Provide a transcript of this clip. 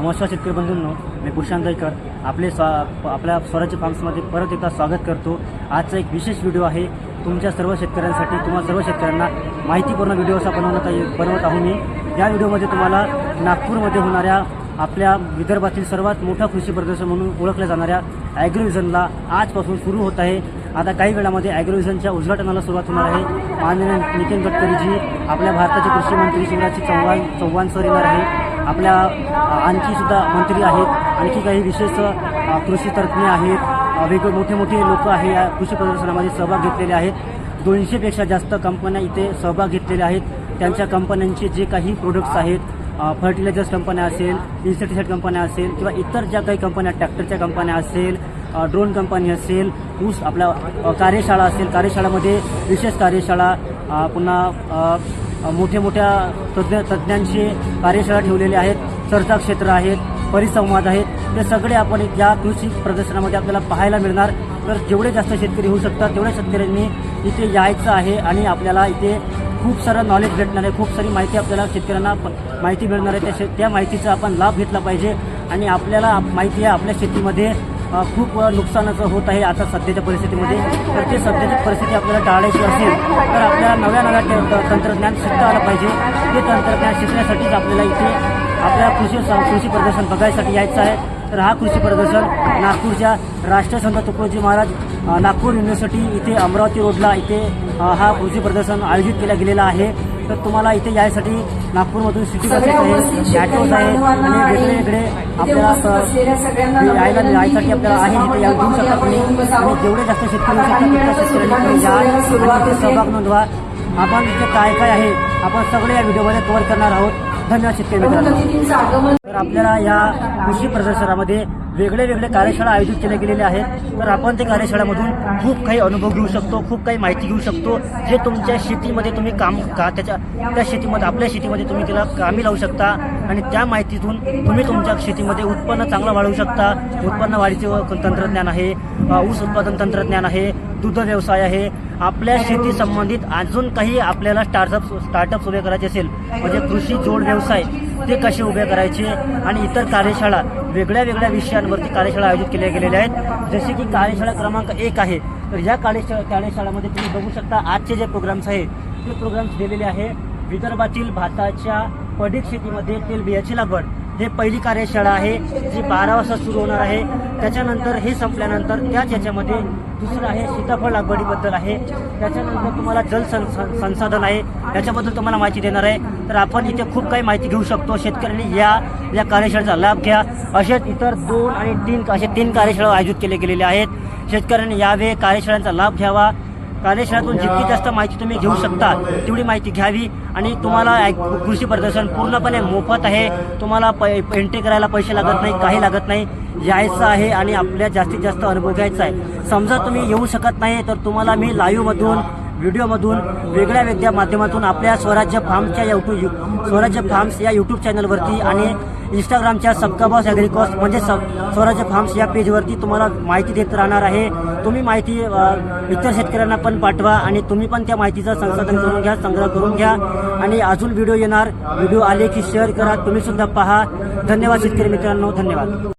नमस्कार शेतकरी बंधूंनो, मी भूषण दहीकर आपल्या स्वराज्य फार्म्समध्ये परत एकदा स्वागत करतो। आजचा एक विशेष व्हिडिओ आहे तुमच्या सर्व शेतकऱ्यांसाठी। तुम्हाला सर्व शेतकऱ्यांना माहितीपूर्ण व्हिडिओ असा बनवत आहो मी। या व्हिडिओमध्ये तुम्हाला नागपूरमध्ये होणाऱ्या आपल्या विदर्भातील सर्वात मोठा कृषी प्रदर्शन म्हणून ओळखल्या जाणाऱ्या ॲग्रोव्हिजनला आजपासून सुरू होत आहे। आता काही वेळामध्ये ॲग्रोव्हिजनच्या उद्घाटनाला सुरुवात होणार आहे। माननीय नितीन गडकरीजी, आपल्या भारताचे कृषी मंत्री शिवराज चौहान सर येणार आहे। आपल्या आणखी सुद्धा मंत्री आहेत, आणखी काही विशेष कृषी तज्ज्ञ आहेत, वेगवेगळे मोठे लोक आहे या कृषी प्रदर्शनामध्ये सहभाग घेतलेले आहेत। 200पेक्षा जास्त कंपन्या इथे सहभाग घेतलेल्या आहेत। त्यांच्या कंपन्यांचे जे काही प्रोडक्ट्स आहेत, फर्टिलायझर्स कंपन्या असेल, इन्सेक्टिसाईड कंपन्या असेल किंवा इतर ज्या काही कंपन्या, ट्रॅक्टरच्या कंपन्या असेल, ड्रोन कंपनी असेल, ऊस आपल्या कार्यशाळा असेल, कार्यशाळामध्ये विशेष कार्यशाळा, पुन्हा मोठ्या तज्ज्ञांची कार्यशाळा ठेवलेल्या आहेत, चर्चा क्षेत्र आहेत, परिसंवाद आहेत, ते सगळे आपण या कृषी प्रदर्शनामध्ये आपल्याला पाहायला मिळणार। तर जेवढे जास्त शेतकरी होऊ शकतात तेवढ्या शेतकऱ्यांनी इथे यायचं आहे आणि आपल्याला इथे खूप सारं नॉलेज भेटणार आहे, खूप सारी माहिती आपल्याला शेतकऱ्यांना माहिती मिळणार आहे। त्या माहितीचा आपण लाभ घेतला पाहिजे आणि आपल्याला माहिती आहे आपल्या शेतीमध्ये खूप नुकसानाचं होत आहे आता सध्याच्या परिस्थितीमध्ये। तर ते सध्याची परिस्थिती आपल्याला टाळायची असेल तर आपल्याला नव्या तंत्रज्ञान शिकता आलं पाहिजे। ते तंत्रज्ञान शिकण्यासाठीच आपल्याला इथे आपल्या कृषी प्रदर्शन बघायसाठी यायचं आहे। तर हा कृषी प्रदर्शन नागपूरच्या राष्ट्रसंत तुकडोजी महाराज नागपूर युनिव्हर्सिटी इथे अमरावती रोडला इथे हा कृषी प्रदर्शन आयोजित केला गेलेला आहे। तर तुम्हाला इथे यायसाठी नागपूरमधून सिटी बसेस आहे, ॲटोज आहे आणि वेगळे आपल्याला यायसाठी आपल्याला आहे इथे येऊ शकता तुम्ही। आणि जेवढे जास्त शेतकरी होऊ शकतात त्या शेतकऱ्यांनी या सहभाग नोंदवा। आपण इथे काय आहे आपण सगळे या व्हिडिओमध्ये कव्हर करणार आहोत। धन्यवाद शेतकरी मित्रांनो। तर आपल्याला या कृषी प्रदर्शनामध्ये वेगळे कार्यशाळा आयोजित केल्या गेलेल्या आहेत। तर आपण त्या कार्यशाळेमधून खूप काही अनुभव घेऊ शकतो, खूप काही माहिती घेऊ शकतो, जे तुमच्या शेतीमध्ये तुम्ही त्या शेतीमध्ये आपल्या शेतीमध्ये तुम्ही तिला कामी लावू शकता आणि त्या माहितीतून तुम्ही तुमच्या शेतीमध्ये उत्पन्न चांगलं वाढवू शकता। उत्पन्न वाढीचे तंत्रज्ञान आहे, ऊस उत्पादन तंत्रज्ञान आहे, दुग्ध व्यवसाय आहे, आपल्या शेती संबंधित अजून काही आपल्याला स्टार्टअप्स उभे करायचे असेल म्हणजे कृषी जोड व्यवसाय ते कसे उभे करायचे आणि इतर कार्यशाळा वेगळ्या विषयांवरती कार्यशाळा आयोजित केल्या गेलेल्या आहेत। जसे की कार्यशाळा क्रमांक 1 आहे। तर या कार्यशाळामध्ये तुम्ही बघू शकता आजचे जे प्रोग्राम्स आहे ते प्रोग्राम्स दिलेले आहे। विदर्भातील भाताच्या पडीक शेतीमध्ये तेलबियाची लागवड हे पहिली कार्यशाळा आहे जी 12 वाजता सुरू होणार आहे। त्याच्यानंतर हे संपल्यानंतर याच्यामध्ये दुसरं आहे सीताफळ लागवडीबद्दल आहे। त्याच्यानंतर तुम्हाला जल संसाधन आहे याच्याबद्दल तुम्हाला माहिती देणार आहे। तर आपण इथे खूप काही माहिती घेऊ शकतो। शेतकऱ्यांनी या कार्यशाळेचा लाभ घ्या। असेच इतर 2 आणि 3 कार्यशाळा आयोजित केले गेलेले आहेत। शेतकऱ्यांनी यावे, कार्यशाळांचा लाभ घ्यावा। कार्यशाळेतून जितकी जास्त माहिती तुम्ही घेऊ शकता तेवढी माहिती घ्यावी। आणि तुम्हाला कृषी प्रदर्शन पूर्णपणे मोफत आहे। तुम्हाला एंट्री करायला पैसे लागत नाही, काही लागत नाही। यायचं आहे आणि आपल्या जास्तीत जास्त अनुभव घ्यायचा आहे। समजा तुम्ही येऊ शकत नाही तर तुम्हाला मी लाईव्हमधून, व्हिडिओमधून, वेगळ्या माध्यमातून आपल्या स्वराज्य फार्म्स या यूट्यूब चॅनलवरती आणि इंस्टाग्रामच्या सबका बॉस ॲग्रिकॉस्ट म्हणजे स्वराज्य फार्म्स या पेजवरती तुम्हाला माहिती देत राहणार आहे। तुम्ही माहिती इतर शेतकऱ्यांना पण पाठवा आणि तुम्ही पण त्या माहितीचं संसाधन करून घ्या, संग्रह करून घ्या। आणि अजून व्हिडिओ येणार, व्हिडिओ आले की शेअर करा, तुम्ही सुद्धा पहा। धन्यवाद शेतकरी मित्रांनो, धन्यवाद।